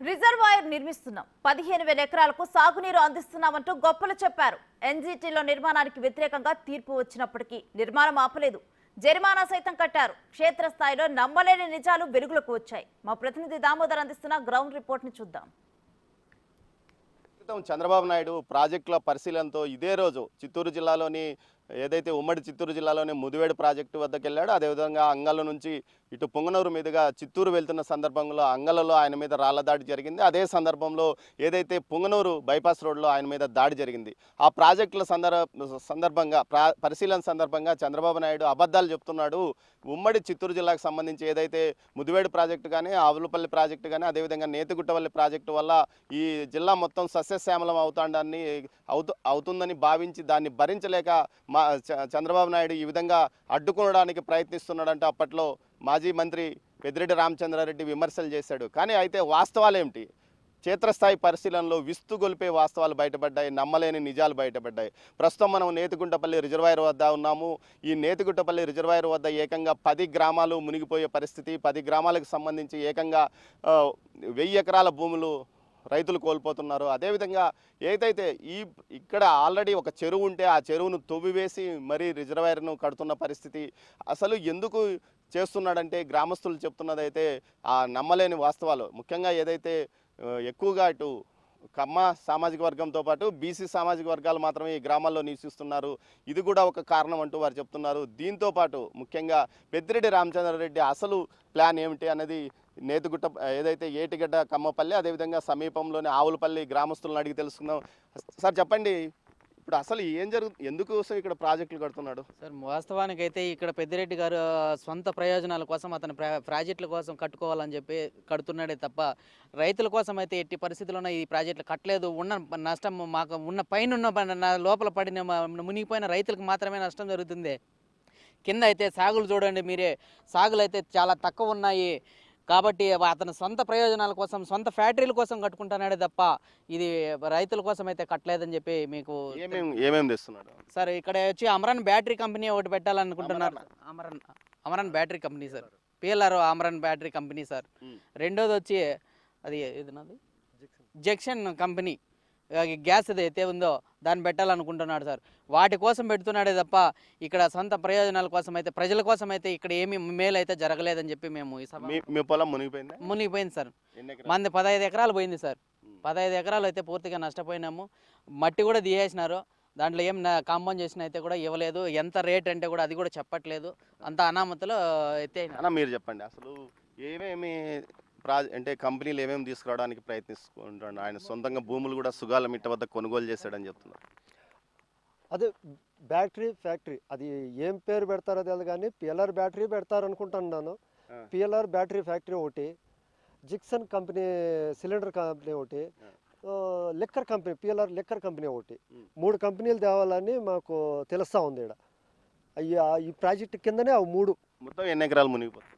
Reservoir నిర్మిస్తున్నాం 15,000 ఎకరాలకు సాగునీరు అందిస్తున్నామంటూ గొప్పలు చెప్పారు. ఎన్జీటీలో నిర్మాణానికి వ్యతిరేకంగా తీర్పు వచ్చినప్పటికీ నిర్మాణం ఆపలేదు. జరిమానా సైతం కట్టారు. క్షేత్రస్థాయిలో నమ్మలేని నిజాలు వెలుగులోకి వచ్చాయి. మా ప్రతినిధి దామోదర్ అందిస్తున్న గ్రౌండ్ రిపోర్ట్ ని చూద్దాం. చంద్రబాబు నాయుడు ప్రాజెక్టుల పరిశీలనతో ఇదే రోజు చిత్తూరు జిల్లాలోని ఏదైతే ఉమ్మడి చిత్తూరు జిల్లాలోని ముదివేడు ప్రాజెక్టు వద్దకు వెళ్ళాడో అదేవిధంగా అంగళ్ళ నుంచి ఇటు పొంగనూరు మీదుగా చిత్తూరు వెళ్తున్న సందర్భంలో అంగళ్ళలో ఆయన మీద రాళ్ల దాడి జరిగింది. అదే సందర్భంలో ఏదైతే పొంగనూరు బైపాస్ రోడ్లో ఆయన మీద దాడి జరిగింది. ఆ ప్రాజెక్టుల సందర్భంగా పరిశీలన సందర్భంగా చంద్రబాబు నాయుడు అబద్ధాలు చెప్తున్నాడు. ఉమ్మడి చిత్తూరు జిల్లాకు సంబంధించి ఏదైతే ముదివేడు ప్రాజెక్టు కానీ ఆవులపల్లి ప్రాజెక్టు కానీ అదేవిధంగా నేతిగుట్టవల్లి ప్రాజెక్టు వల్ల ఈ జిల్లా మొత్తం సస్యశ్యామలం అవుతుందని భావించి దాన్ని భరించలేక చంద్రబాబు నాయుడు ఈ విధంగా అడ్డుకోవడానికి ప్రయత్నిస్తున్నాడంటే అప్పట్లో మాజీ మంత్రి పెద్దిరెడ్డి రామచంద్రారెడ్డి విమర్శలు చేశాడు. కానీ అయితే వాస్తవాలేమిటి? క్షేత్రస్థాయి పరిశీలనలో విస్తుగొలిపే వాస్తవాలు బయటపడ్డాయి, నమ్మలేని నిజాలు బయటపడ్డాయి. ప్రస్తుతం మనం నేతిగుంటపల్లి రిజర్వాయర్ వద్ద ఉన్నాము. ఈ నేతిగుంటపల్లి రిజర్వాయర్ వద్ద ఏకంగా 10 గ్రామాలు మునిగిపోయే పరిస్థితి. 10 గ్రామాలకు సంబంధించి ఏకంగా 1000 ఎకరాల భూములు రైతులు కోల్పోతున్నారు. అదేవిధంగా ఏదైతే ఇక్కడ ఆల్రెడీ ఒక చెరువు ఉంటే ఆ చెరువును తవ్వివేసి మరీ రిజర్వాయర్ను కడుతున్న పరిస్థితి. అసలు ఎందుకు చేస్తున్నాడంటే గ్రామస్తులు చెప్తున్నదైతే ఆ నమ్మలేని వాస్తవాలు. ముఖ్యంగా ఏదైతే ఎక్కువగా ఇటు కమ్మ సామాజిక వర్గంతో పాటు బీసీ సామాజిక వర్గాలు మాత్రమే ఈ గ్రామాల్లో నివసిస్తున్నారు. ఇది కూడా ఒక కారణం అంటూ వారు చెప్తున్నారు. దీంతో పాటు ముఖ్యంగా పెద్దిరెడ్డి రామచంద్రారెడ్డి అసలు ప్లాన్ ఏమిటి అన్నది నేతిగుట్ట ఏదైతే ఏటిగడ్డ కమ్మపల్లి అదేవిధంగా సమీపంలోని ఆవులపల్లి గ్రామస్తులను అడిగి తెలుసుకుందాం. సార్ చెప్పండి, ఇప్పుడు అసలు ఎందుకోసం ఇక్కడ ప్రాజెక్టులు కడుతున్నాడు? సార్ వాస్తవానికి అయితే ఇక్కడ పెద్దిరెడ్డి గారు సొంత ప్రయోజనాల కోసం అతని ప్రాజెక్టుల కోసం కట్టుకోవాలని చెప్పి కడుతున్నాడే తప్ప రైతుల కోసం అయితే ఎట్టి పరిస్థితుల్లోనే ఈ ప్రాజెక్టులు కట్టలేదు. ఉన్న నష్టం మాకు ఉన్న పైన లోపల పడిన మునిగిపోయిన రైతులకు మాత్రమే నష్టం జరుగుతుంది. కింద అయితే సాగులు చూడండి మీరే, సాగులు అయితే చాలా తక్కువ ఉన్నాయి. కాబట్టి అతను సొంత ప్రయోజనాల కోసం సొంత ఫ్యాక్టరీల కోసం కట్టుకుంటున్నాడే తప్ప ఇది రైతుల కోసం అయితే కట్టలేదని చెప్పి మీకు ఏమేమి తెస్తున్నాడు సార్. ఇక్కడ వచ్చి అమరన్ బ్యాటరీ కంపెనీ ఒకటి పెట్టాలనుకుంటున్నారు. Amaron battery company sir, PLR Amaron battery company sir. రెండోది వచ్చి అది ఏదన్నది జక్షన్ కంపెనీ గ్యాస్ ఏదైతే ఉందో దాన్ని పెట్టాలనుకుంటున్నాడు సార్. వాటి కోసం పెడుతున్నాడే తప్ప ఇక్కడ సొంత ప్రయోజనాల కోసం అయితే ప్రజల కోసం అయితే ఇక్కడ ఏమి మేలు అయితే జరగలేదని చెప్పి మేము మీ పొలం మునిగిపోయింది సార్. మంది 15 ఎకరాలు పోయింది సార్. 15 ఎకరాలు అయితే పూర్తిగా నష్టపోయినాము. మట్టి కూడా తీసేసినారు. దాంట్లో ఏం కాంపౌండ్ చేసిన అయితే కూడా ఇవ్వలేదు. ఎంత రేట్ అంటే కూడా అది కూడా చెప్పట్లేదు. అంత అనామతలో అయితే మీరు చెప్పండి అసలు ఏమేమి అంటే కంపెనీలు ఏమేమి తీసుకురావడానికి ప్రయత్నిస్తుంటాడు? ఆయన సొంతంగా భూములు కూడా సుగాల మిట్ట వద్ద కొనుగోలు చేశాడని చెప్తున్నారు. అదే బ్యాటరీ ఫ్యాక్టరీ అది ఏం పేరు పెడతారో తెలియదు కానీ పిఎల్ఆర్ బ్యాటరీ పెడతారు అనుకుంటున్నాను. పిఎల్ఆర్ బ్యాటరీ ఫ్యాక్టరీ ఒకటి, జిక్సన్ కంపెనీ సిలిండర్ కంపెనీ ఒకటి, liquor company PLR liquor company ఒకటి, 3 కంపెనీలు తేవాలని మాకు తెలుస్తూ ఉంది. ఇక్కడ అయ్యా ఈ ప్రాజెక్టు కిందనే అవి 3. మొత్తం ఎన్ని ఎకరాలు మునిగిపోతుంది?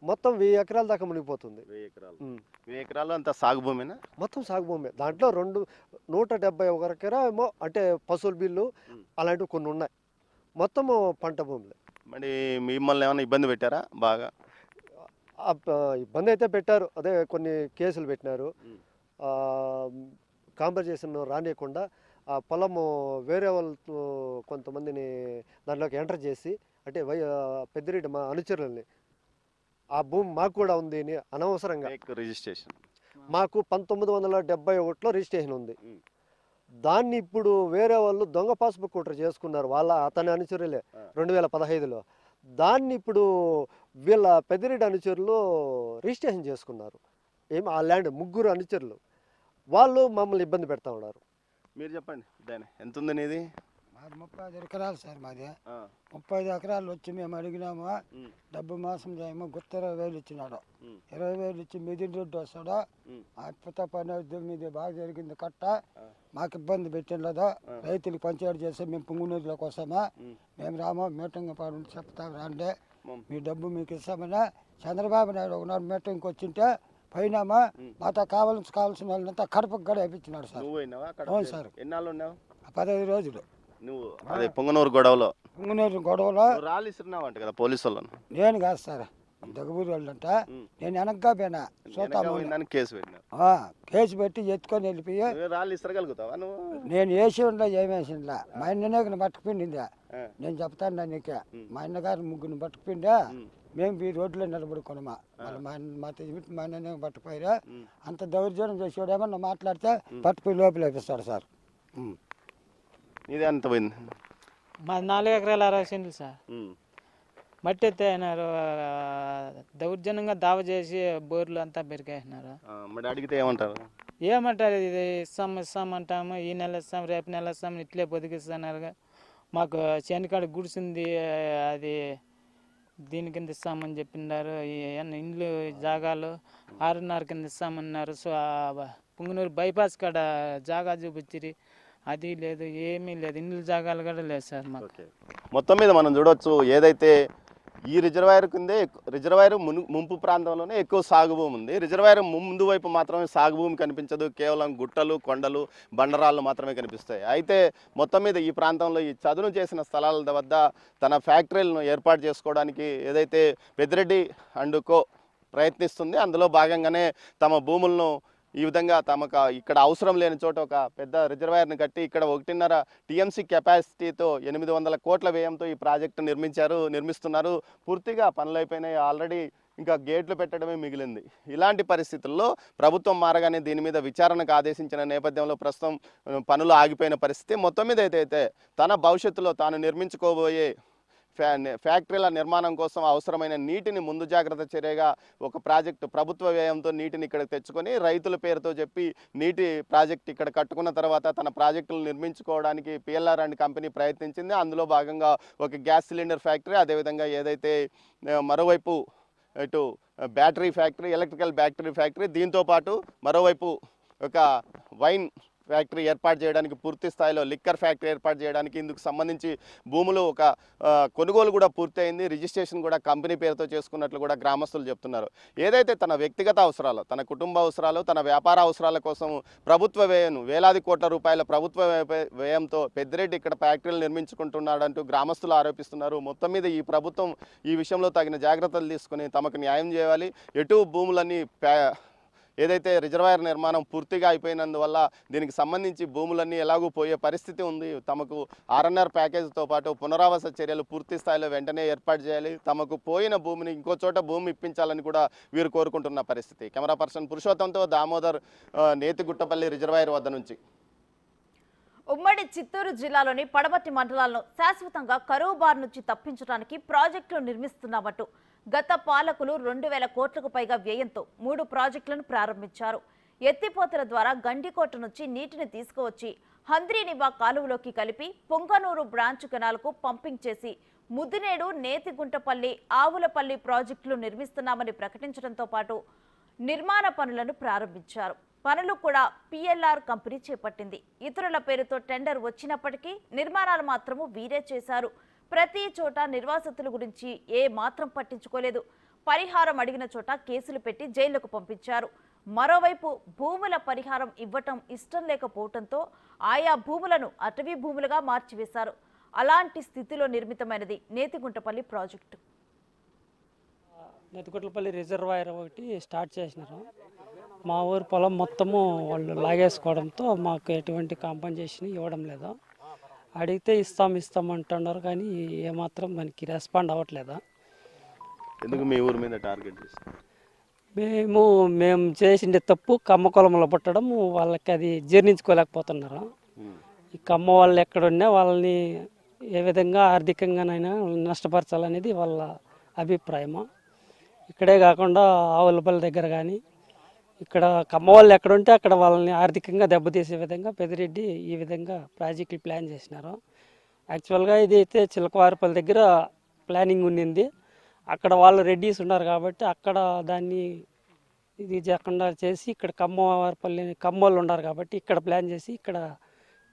మొత్తం 1000 ఎకరాల దాకా మునిగిపోతుంది. 1000 ఎకరాలు అంతా సాగు భూమేనా? మొత్తం సాగు భూమే. దాంట్లో 171 ఎకరా ఏమో అంటే పశువుల బిల్లు అలాంటివి కొన్ని ఉన్నాయి. మొత్తము పంట భూములే. మరి మిమ్మల్ని ఏమైనా ఇబ్బంది పెట్టారా? బాగా ఇబ్బంది అయితే పెట్టారు. అదే కొన్ని కేసులు పెట్టినారు. కాంపన్సేషన్ రానియకుండా ఆ పొలము వేరే వాళ్ళతో కొంతమందిని దాంట్లోకి ఎంటర్ చేసి అంటే పెద్దిరెడ్డి మా అనుచరులని ఆ భూమి మాకు కూడా ఉంది అని అనవసరంగా రిజిస్ట్రేషన్ మాకు 1971లో రిజిస్ట్రేషన్ ఉంది. దాన్ని ఇప్పుడు వేరే వాళ్ళు దొంగ పాస్బుక్ ఒకటి చేసుకున్నారు. అతని అనుచరులే 2015లో. దాన్ని ఇప్పుడు వీళ్ళ పెద్దిరెడ్డి అనుచరులు రిజిస్ట్రేషన్ చేసుకున్నారు. ఆ ల్యాండ్ 3 అనుచరులు వాళ్ళు మమ్మల్ని ఇబ్బంది పెడతా ఉన్నారు. మీరు చెప్పండి దాని ఎంత ఉంది నీది? మాది 35 ఎకరాలు సార్. మాది 35 ఎకరాలు వచ్చి మేము అడిగినాము. డబ్బు మోసం చేయము. గుర్త 20,000 ఇచ్చినాడు. 20,000 ఇచ్చి మిదిన్ రోడ్డు వస్తాడు. అద్భుత పని మీద బాగా జరిగింది కట్ట. మాకు ఇబ్బంది పెట్టలేదు. రైతులకు పంచాయతీ చేస్తే మేము పుంగునూరులోకి వస్తామా, మేము రామా మీటింగ్ పాడు చెప్తాం రండి, మీ డబ్బు మీకు ఇస్తామని చంద్రబాబు నాయుడు ఒకనాడు మీటింగ్కి వచ్చింటే పోయినామా. మాతో కావాల్సిన వాళ్ళంతా కడపకు గడ వేయించినాడు సార్. అవును సార్. ఎన్నాళ్ళు ఉన్నావు? 15 రోజులు. నువ్వు అదే పొంగనూరు గొడవలో పొంగనూరు గొడవలో రాళ్ళు ఇస్తున్నావంట కదా పోలీసు వాళ్ళను? నేను కాదు సార్, దగ్గూరు వాళ్ళంట. నేను వెనక్గా పోయినా చూస్తాము, కేసు పెట్టినా కేసు పెట్టి ఎత్తుకొని వెళ్ళిపోయి రాళ్ళు ఇసరగలుగుతావా నువ్వు? నేను వేసి ఉండలా ఏమేసిందా మా అన్ననే పట్టుకుపోయిందా నేను చెప్తాను నీకే. మా అన్నగారు ముగ్గురిని పట్టుకుపోయిందా, మేము ఈ రోడ్లో నిలబడుకున్నామా, మళ్ళీ మా అన్ననే పట్టుకుపోయారా. అంత దౌర్జన్యం చేసేవాడేమన్నా మాట్లాడితే పట్టుకుపోయి లోపల వేపిస్తాడు సార్. ఇది ఎంత పోయింది? మా 4 ఎకరాల 60 సెంట్లు సార్. మట్టి ఎత్తేసినారు, దౌర్జన్యంగా దావ చేసి బోర్లు అంతా పెరిగేసినారు. మరి అడిగితే ఏమంటారు? ఏమంటారు, ఇది ఇస్తాం అంటాము, ఈ నెల ఇస్తాం, రేపు నెల ఇస్తాం, ఇట్లే బతికిస్తున్నారు. మాకు చేనికాడ గుడిసింది, అది దీని కింద ఇస్తామని చెప్పినారు. ఇండ్లు జాగాలు 6.5 కింద ఇస్తామన్నారు. సో పుంగనూరు బైపాస్ కాడ జాగా చూపించిరి, అది లేదు, ఏమీ లేదు, ఇండ్ల జాగాలు కూడా లేదు సార్ మాకు. మొత్తం మీద మనం చూడవచ్చు, ఏదైతే ఈ రిజర్వాయర్ కిందే రిజర్వాయర్ ముంపు ప్రాంతంలోనే ఎక్కువ సాగు భూమి ఉంది. రిజర్వాయర్ ముందు వైపు మాత్రమే సాగు భూమి కనిపించదు, కేవలం గుట్టలు, కొండలు, బండరాళ్ళు మాత్రమే కనిపిస్తాయి. అయితే మొత్తం మీద ఈ ప్రాంతంలో ఈ చదును చేసిన స్థలాల వద్ద తన ఫ్యాక్టరీలను ఏర్పాటు చేసుకోవడానికి ఏదైతే పెద్దిరెడ్డి అండ్ కో ప్రయత్నిస్తుంది, అందులో భాగంగానే తమ భూములను ఈ విధంగా తమకు ఇక్కడ అవసరం లేని చోట ఒక పెద్ద రిజర్వాయర్ని కట్టి ఇక్కడ 1.5 టీఎంసీ కెపాసిటీతో 800 కోట్ల వ్యయంతో ఈ ప్రాజెక్టు నిర్మిస్తున్నారు. పూర్తిగా పనులు అయిపోయినాయి, ఆల్రెడీ ఇంకా గేట్లు పెట్టడమే మిగిలింది. ఇలాంటి పరిస్థితుల్లో ప్రభుత్వం మారగానే దీని మీద విచారణకు ఆదేశించిన నేపథ్యంలో ప్రస్తుతం పనులు ఆగిపోయిన పరిస్థితి. మొత్తం మీద అయితే తన భవిష్యత్తులో తాను నిర్మించుకోబోయే ఫ్యాక్టరీల నిర్మాణం కోసం అవసరమైన నీటిని ముందు జాగ్రత్త చర్యగా ఒక ప్రాజెక్టు ప్రభుత్వ వ్యయంతో నీటిని ఇక్కడ తెచ్చుకొని రైతుల పేరుతో చెప్పి నీటి ప్రాజెక్ట్ ఇక్కడ కట్టుకున్న తర్వాత తన ప్రాజెక్టులు నిర్మించుకోవడానికి పిఎల్ఆర్ అండ్ కంపెనీ ప్రయత్నించింది. అందులో భాగంగా ఒక గ్యాస్ సిలిండర్ ఫ్యాక్టరీ, అదేవిధంగా ఏదైతే మరోవైపు ఇటు battery factory, electrical battery factory, దీంతోపాటు మరోవైపు ఒక వైన్ ఫ్యాక్టరీ ఏర్పాటు చేయడానికి, పూర్తి స్థాయిలో లిక్కర్ ఫ్యాక్టరీ ఏర్పాటు చేయడానికి ఇందుకు సంబంధించి భూములు ఒక కొనుగోలు కూడా పూర్తయింది. రిజిస్ట్రేషన్ కూడా కంపెనీ పేరుతో చేసుకున్నట్లు కూడా గ్రామస్తులు చెప్తున్నారు. ఏదైతే తన వ్యక్తిగత అవసరాలు, తన కుటుంబ అవసరాలు, తన వ్యాపార అవసరాల కోసం ప్రభుత్వ వ్యయం వేలాది కోట్ల రూపాయల ప్రభుత్వ వ్యయంతో పెద్దిరెడ్డి ఇక్కడ ఫ్యాక్టరీలు నిర్మించుకుంటున్నాడంటూ గ్రామస్తులు ఆరోపిస్తున్నారు. మొత్తం మీద ఈ ప్రభుత్వం ఈ విషయంలో తగిన జాగ్రత్తలు తీసుకుని తమకు న్యాయం చేయాలి. ఎటు భూములన్నీ ఏదైతే రిజర్వాయర్ నిర్మాణం పూర్తిగా అయిపోయినందువల్ల దీనికి సంబంధించి భూములన్నీ ఎలాగూ పోయే పరిస్థితి ఉంది. తమకు ఆర్ఎన్ఆర్ ప్యాకేజీతో పాటు పునరావాస చర్యలు పూర్తి స్థాయిలో వెంటనే ఏర్పాటు చేయాలి. తమకు పోయిన భూమిని ఇంకో చోట భూమి ఇప్పించాలని కూడా వీరు కోరుకుంటున్న పరిస్థితి. కెమెరా పర్సన్ పురుషోత్తంతో దామోదర్, నేతిగుట్టపల్లి రిజర్వాయర్ వద్ద నుంచి. ఉమ్మడి చిత్తూరు జిల్లాలోని పడమటి మండలాలను శాశ్వతంగా కరువు బారి నుంచి తప్పించడానికి ప్రాజెక్టులు నిర్మిస్తున్నామంటూ గత పాలకులు 2000 కోట్లకు పైగా వ్యయంతో 3 ప్రాజెక్టులను ప్రారంభించారు. ఎత్తిపోతల ద్వారా గండికోట నుంచి నీటిని తీసుకువచ్చి హంద్రీనివా కాలువలోకి కలిపి పొంగనూరు బ్రాంచ్ కెనాల్కు పంపింగ్ చేసి ముద్దినేడు, నేతిగుంటపల్లి, ఆవులపల్లి ప్రాజెక్టులు నిర్మిస్తున్నామని ప్రకటించడంతో పాటు నిర్మాణ పనులను ప్రారంభించారు. పనులు కూడా పిఎల్ఆర్ కంపెనీ చేపట్టింది. ఇతరుల పేరుతో టెండర్ వచ్చినప్పటికీ నిర్మాణాలు మాత్రము వీరే చేశారు. ప్రతి చోట నిర్వాసితుల గురించి ఏ మాత్రం పట్టించుకోలేదు. పరిహారం అడిగిన చోట కేసులు పెట్టి జైలుకు పంపించారు. మరోవైపు భూముల పరిహారం ఇవ్వటం ఇష్టం లేకపోవడంతో ఆయా భూములను అటవీ భూములుగా మార్చివేశారు. అలాంటి స్థితిలో నిర్మితమైనది నేతిగుంటపల్లి ప్రాజెక్టు. నేతిగుంటపల్లి రిజర్వాయర్ ఒకటి స్టార్ట్ చేసినారు. మా ఊరు పొలం మొత్తము వాళ్ళు లాగేసుకోవడంతో మాకు ఎటువంటి కాంపన్సేషన్ ఇవ్వడం లేదు. అడిగితే ఇస్తాం అంటున్నారు, కానీ ఏమాత్రం మనకి రెస్పాండ్ అవ్వట్లేదు. ఎందుకు మీ ఊరి మీద టార్గెట్ చేస్తారు? మేము చేసిండే తప్పు కమ్మ కొలంలో పుట్టడం, వాళ్ళకి అది జీర్ణించుకోలేకపోతున్నారు. ఈ కమ్మ వాళ్ళు ఎక్కడున్నా వాళ్ళని ఏ విధంగా ఆర్థికంగానైనా నష్టపరచాలనేది వాళ్ళ అభిప్రాయము. ఇక్కడే కాకుండా ఆవులపల్లి దగ్గర కానీ ఇక్కడ కమ్మ వాళ్ళు ఎక్కడుంటే అక్కడ వాళ్ళని ఆర్థికంగా దెబ్బతీసే విధంగా పెద్దిరెడ్డి ఈ విధంగా ప్రాజెక్టులు ప్లాన్ చేసినారు. యాక్చువల్గా ఇది అయితే చిలకవారిపల్లి దగ్గర ప్లానింగ్ ఉండింది. అక్కడ వాళ్ళు రెడ్డీస్ ఉన్నారు కాబట్టి అక్కడ దాన్ని ఇది చేయకుండా చేసి ఇక్కడ కమ్మోళ్ళు ఉన్నారు కాబట్టి ఇక్కడ ప్లాన్ చేసి ఇక్కడ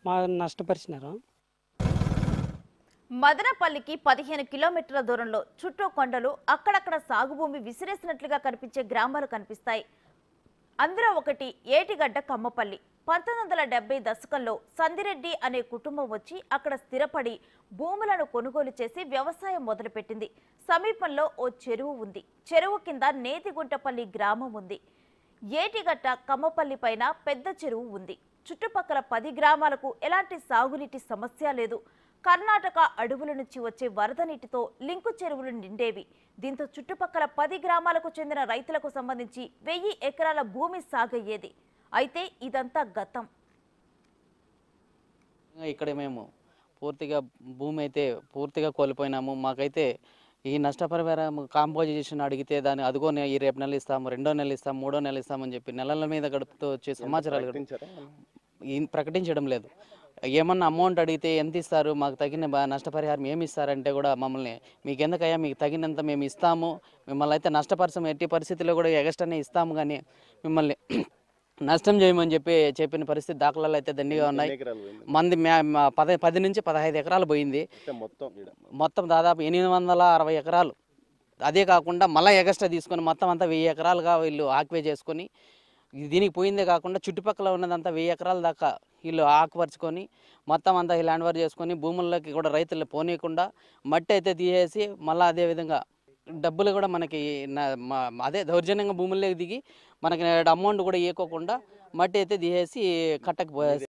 మా నష్టపరిచినారు. మదనపల్లికి 15 కిలోమీటర్ల దూరంలో చుట్టూ కొండలు, అక్కడక్కడ సాగుభూమి విసిరేసినట్లుగా కనిపించే గ్రామాలు కనిపిస్తాయి. అందులో ఒకటి ఏటిగడ్డ కమ్మపల్లి. 1970 దశకంలో సందిరెడ్డి అనే కుటుంబం వచ్చి అక్కడ స్థిరపడి భూములను కొనుగోలు చేసి వ్యవసాయం మొదలుపెట్టింది. సమీపంలో ఓ చెరువు ఉంది. చెరువు కింద నేతిగుంటపల్లి గ్రామం ఉంది. ఏటిగట్ట కమ్మపల్లి పైన పెద్ద చెరువు ఉంది. చుట్టుపక్కల 10 గ్రామాలకు ఎలాంటి సాగునీటి సమస్య లేదు. కర్ణాటక అడవుల నుంచి వచ్చే వరద నీటితో లింకు చెరువులు నిండేవి. దీంతో చుట్టుపక్కల 10 గ్రామాలకు చెందిన రైతులకు సంబంధించి 1000 ఎకరాల భూమి సాగయ్యేది. అయితే ఇదంతా గతం. ఇక్కడ మేము పూర్తిగా భూమి అయితే పూర్తిగా కోల్పోయినాము. మాకైతే ఈ నష్టపరిహారం కాంపోజిషన్ అడిగితే దాన్ని అదిగో ఈ రేపు నెల ఇస్తాము, 2వ నెల ఇస్తాము, 3వ నెల ఇస్తామని చెప్పి నెలల మీద గడుపుతూ వచ్చే సమాచారాలు ప్రకటించడం లేదు. ఏమన్నా అమౌంట్ అడిగితే ఎంత ఇస్తారు, మాకు తగిన నష్టపరిహారం ఏమి ఇస్తారంటే కూడా మమ్మల్ని మీకు ఎందుకయ్యా మీకు తగినంత మేము ఇస్తాము, మిమ్మల్ని అయితే నష్టపరిచాము, ఎట్టి పరిస్థితుల్లో కూడా ఎగస్ట్రానే ఇస్తాము, కానీ మిమ్మల్ని నష్టం చేయమని చెప్పిన పరిస్థితి దాఖలాలు అయితే దండిగా ఉన్నాయి. మంది 10 నుంచి 15 ఎకరాలు పోయింది. మొత్తం దాదాపు 860 ఎకరాలు. అదే కాకుండా మళ్ళీ ఎగస్ట్రా తీసుకొని మొత్తం అంతా 1000 ఎకరాలుగా వీళ్ళు ఆక్యుపై చేసుకొని దీనికి పోయిందే కాకుండా చుట్టుపక్కల ఉన్నదంతా 1000 ఎకరాల దాకా వీళ్ళు ఆకుపరుచుకొని మొత్తం అంతా ల్యాండ్ ఓవర్ చేసుకొని భూముల్లోకి కూడా రైతులు పోనీయకుండా మట్టి అయితే తీసేసి మళ్ళీ అదేవిధంగా డబ్బులు కూడా మనకి అదే దౌర్జన్యంగా భూముల్లోకి దిగి మనకి అమౌంట్ కూడా ఇవ్వకుండా మట్టి అయితే తీసేసి కట్టకపోయేసి